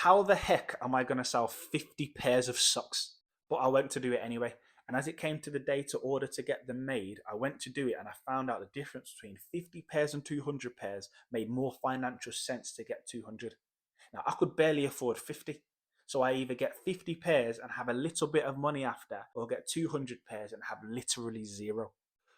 how the heck am I going to sell 50 pairs of socks? But I went to do it anyway. And as it came to the day to order to get them made, I went to do it and I found out the difference between 50 pairs and 200 pairs made more financial sense to get 200. Now, I could barely afford 50. So I either get 50 pairs and have a little bit of money after, or get 200 pairs and have literally zero.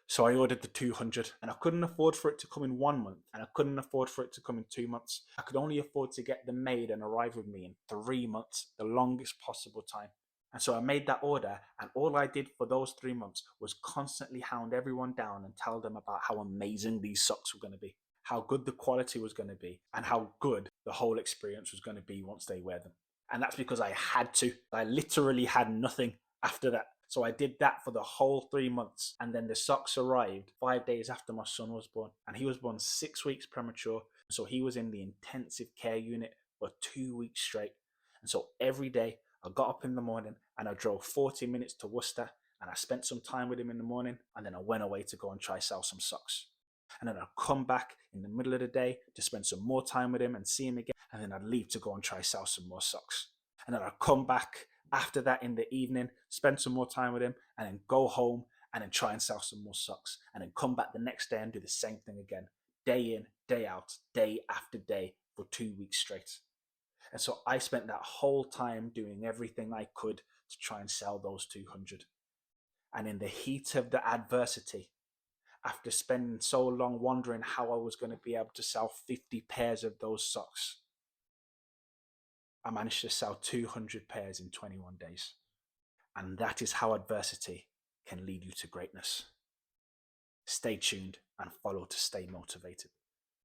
So I ordered the 200 and I couldn't afford for it to come in 1 month and I couldn't afford for it to come in 2 months. I could only afford to get them made and arrive with me in 3 months, the longest possible time. And so I made that order, and all I did for those 3 months was constantly hound everyone down and tell them about how amazing these socks were going to be, how good the quality was going to be, and how good the whole experience was going to be once they wear them. And that's because I had to. I literally had nothing after that. So I did that for the whole 3 months. And then the socks arrived 5 days after my son was born. And he was born 6 weeks premature. So he was in the intensive care unit for 2 weeks straight. And so every day I got up in the morning and I drove 40 minutes to Worcester and I spent some time with him in the morning. And then I went away to go and try sell some socks. And then I'd come back in the middle of the day to spend some more time with him and see him again. And then I'd leave to go and try sell some more socks. And then I'd come back after that in the evening, spend some more time with him, and then go home and then try and sell some more socks. And then come back the next day and do the same thing again, day in, day out, day after day for 2 weeks straight. And so I spent that whole time doing everything I could to try and sell those 200. And in the heat of the adversity, after spending so long wondering how I was going to be able to sell 50 pairs of those socks, I managed to sell 200 pairs in 21 days. And that is how adversity can lead you to greatness. Stay tuned and follow to stay motivated.